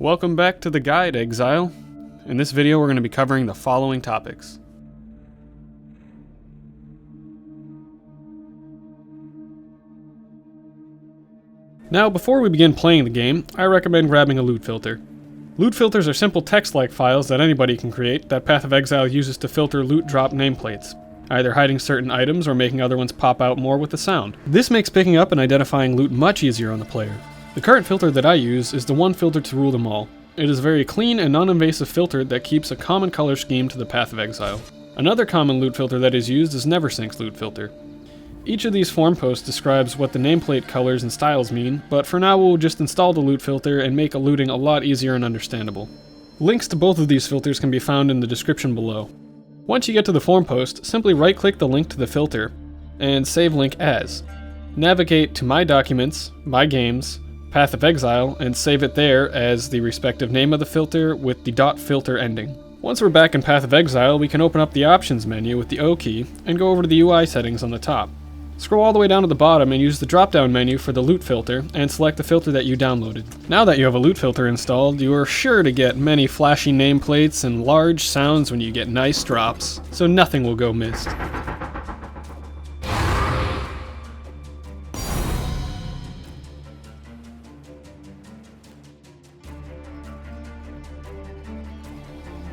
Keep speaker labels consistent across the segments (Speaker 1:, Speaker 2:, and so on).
Speaker 1: Welcome back to the guide, Exile. In this video we're going to be covering the following topics. Now, before we begin playing the game, I recommend grabbing a loot filter. Loot filters are simple text-like files that anybody can create that Path of Exile uses to filter loot drop nameplates, either hiding certain items or making other ones pop out more with the sound. This makes picking up and identifying loot much easier on the player. The current filter that I use is the one filter to rule them all. It is a very clean and non-invasive filter that keeps a common color scheme to the Path of Exile. Another common loot filter that is used is NeverSync's loot filter. Each of these forum posts describes what the nameplate colors and styles mean, but for now we'll just install the loot filter and make looting a lot easier and understandable. Links to both of these filters can be found in the description below. Once you get to the forum post, simply right-click the link to the filter, and save link as. Navigate to My Documents, My Games, Path of Exile, and save it there as the respective name of the filter with the .filter ending. Once we're back in Path of Exile, we can open up the Options menu with the O key and go over to the UI settings on the top. Scroll all the way down to the bottom and use the drop-down menu for the loot filter and select the filter that you downloaded. Now that you have a loot filter installed, you are sure to get many flashy nameplates and large sounds when you get nice drops, so nothing will go missed.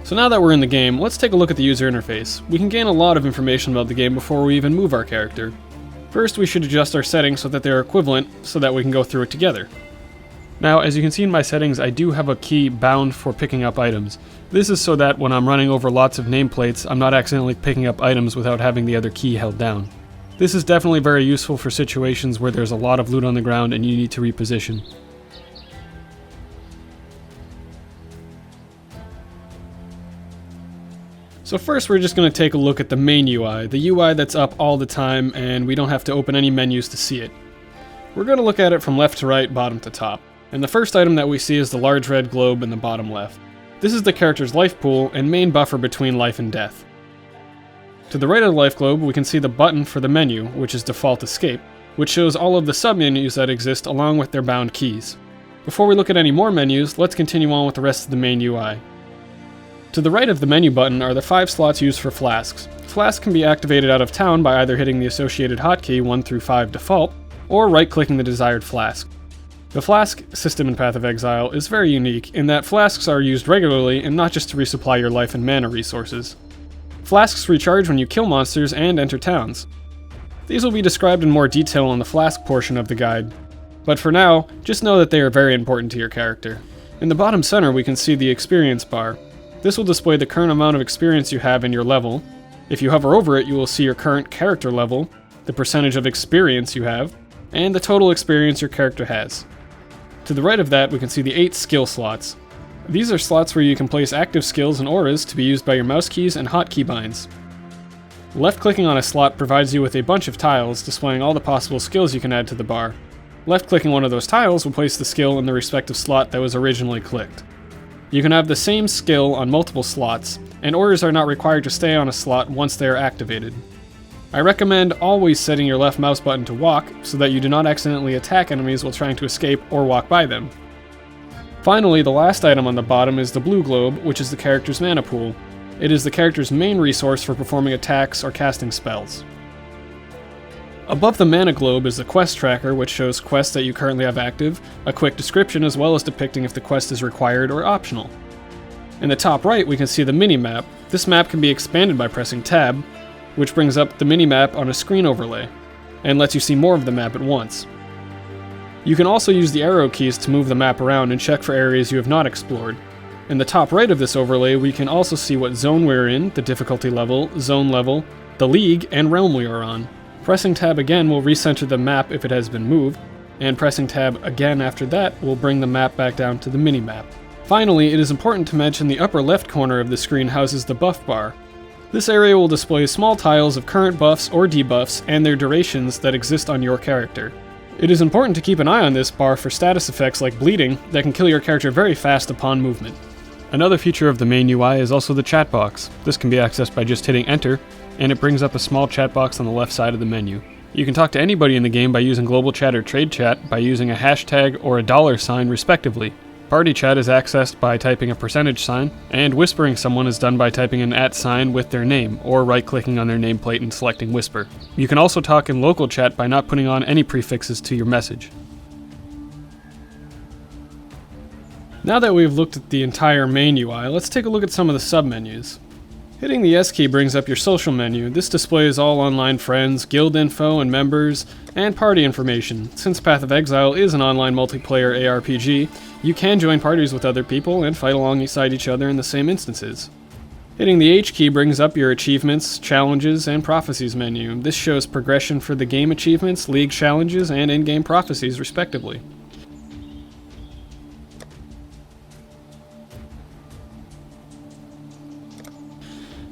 Speaker 1: So now that we're in the game, let's take a look at the user interface. We can gain a lot of information about the game before we even move our character. First, we should adjust our settings so that they're equivalent, so that we can go through it together. Now, as you can see in my settings, I do have a key bound for picking up items. This is so that when I'm running over lots of nameplates, I'm not accidentally picking up items without having the other key held down. This is definitely very useful for situations where there's a lot of loot on the ground and you need to reposition. So first we're just going to take a look at the main UI, the UI that's up all the time and we don't have to open any menus to see it. We're going to look at it from left to right, bottom to top. And the first item that we see is the large red globe in the bottom left. This is the character's life pool and main buffer between life and death. To the right of the life globe we can see the button for the menu, which is default escape, which shows all of the submenus that exist along with their bound keys. Before we look at any more menus, let's continue on with the rest of the main UI. To the right of the menu button are the 5 slots used for flasks. Flasks can be activated out of town by either hitting the associated hotkey 1 through 5 default, or right-clicking the desired flask. The flask system in Path of Exile is very unique in that flasks are used regularly and not just to resupply your life and mana resources. Flasks recharge when you kill monsters and enter towns. These will be described in more detail on the flask portion of the guide, but for now, just know that they are very important to your character. In the bottom center we can see the experience bar. This will display the current amount of experience you have in your level. If you hover over it, you will see your current character level, the percentage of experience you have, and the total experience your character has. To the right of that, we can see the 8 skill slots. These are slots where you can place active skills and auras to be used by your mouse keys and hotkey binds. Left-clicking on a slot provides you with a bunch of tiles displaying all the possible skills you can add to the bar. Left-clicking one of those tiles will place the skill in the respective slot that was originally clicked. You can have the same skill on multiple slots, and orders are not required to stay on a slot once they are activated. I recommend always setting your left mouse button to walk so that you do not accidentally attack enemies while trying to escape or walk by them. Finally, the last item on the bottom is the blue globe, which is the character's mana pool. It is the character's main resource for performing attacks or casting spells. Above the mana globe is the quest tracker, which shows quests that you currently have active, a quick description as well as depicting if the quest is required or optional. In the top right we can see the mini-map. This map can be expanded by pressing tab, which brings up the mini-map on a screen overlay, and lets you see more of the map at once. You can also use the arrow keys to move the map around and check for areas you have not explored. In the top right of this overlay we can also see what zone we're in, the difficulty level, zone level, the league, and realm we are on. Pressing tab again will recenter the map if it has been moved, and pressing tab again after that will bring the map back down to the mini-map. Finally, it is important to mention the upper left corner of the screen houses the buff bar. This area will display small tiles of current buffs or debuffs and their durations that exist on your character. It is important to keep an eye on this bar for status effects like bleeding that can kill your character very fast upon movement. Another feature of the main UI is also the chat box. This can be accessed by just hitting enter, and it brings up a small chat box on the left side of the menu. You can talk to anybody in the game by using global chat or trade chat by using a hashtag or a $sign respectively. Party chat is accessed by typing a %, and whispering someone is done by typing an @ with their name, or right-clicking on their nameplate and selecting Whisper. You can also talk in local chat by not putting on any prefixes to your message. Now that we've looked at the entire main UI, let's take a look at some of the submenus. Hitting the S key brings up your social menu. This displays all online friends, guild info and members, and party information. Since Path of Exile is an online multiplayer ARPG, you can join parties with other people and fight alongside each other in the same instances. Hitting the H key brings up your achievements, challenges, and prophecies menu. This shows progression for the game achievements, league challenges, and in-game prophecies respectively.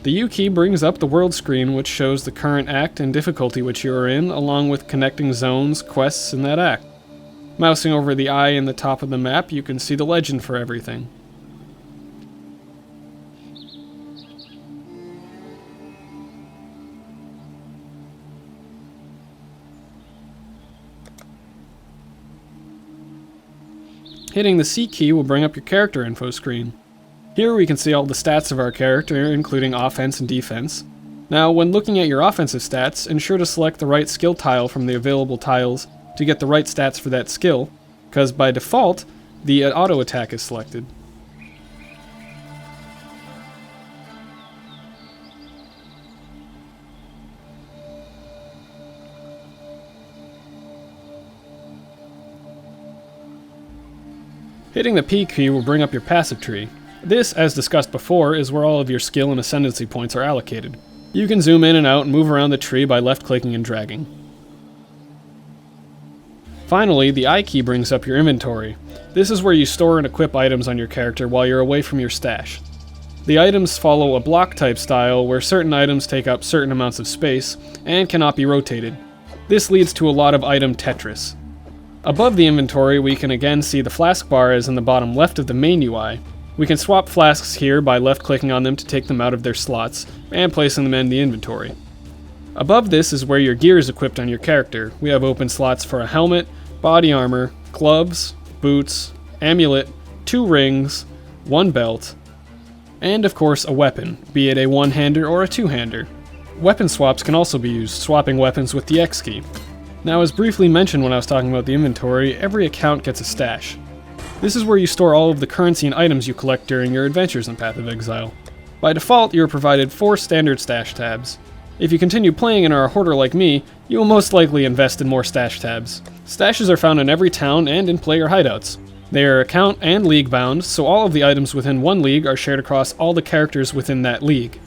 Speaker 1: The U key brings up the world screen, which shows the current act and difficulty which you are in, along with connecting zones, quests in that act. Mousing over the eye in the top of the map, you can see the legend for everything. Hitting the C key will bring up your character info screen. Here we can see all the stats of our character, including offense and defense. Now, when looking at your offensive stats, ensure to select the right skill tile from the available tiles to get the right stats for that skill, because by default, the auto attack is selected. Hitting the P key will bring up your passive tree. This, as discussed before, is where all of your skill and ascendancy points are allocated. You can zoom in and out and move around the tree by left-clicking and dragging. Finally, the I key brings up your inventory. This is where you store and equip items on your character while you're away from your stash. The items follow a block-type style where certain items take up certain amounts of space and cannot be rotated. This leads to a lot of item Tetris. Above the inventory, we can again see the flask bar is in the bottom left of the main UI. We can swap flasks here by left-clicking on them to take them out of their slots, and placing them in the inventory. Above this is where your gear is equipped on your character. We have open slots for a helmet, body armor, gloves, boots, amulet, 2 rings, 1 belt, and of course a weapon, be it a one-hander or a two-hander. Weapon swaps can also be used, swapping weapons with the X key. Now, as briefly mentioned when I was talking about the inventory, every account gets a stash. This is where you store all of the currency and items you collect during your adventures in Path of Exile. By default, you are provided 4 standard stash tabs. If you continue playing and are a hoarder like me, you will most likely invest in more stash tabs. Stashes are found in every town and in player hideouts. They are account and league bound, so all of the items within one league are shared across all the characters within that league.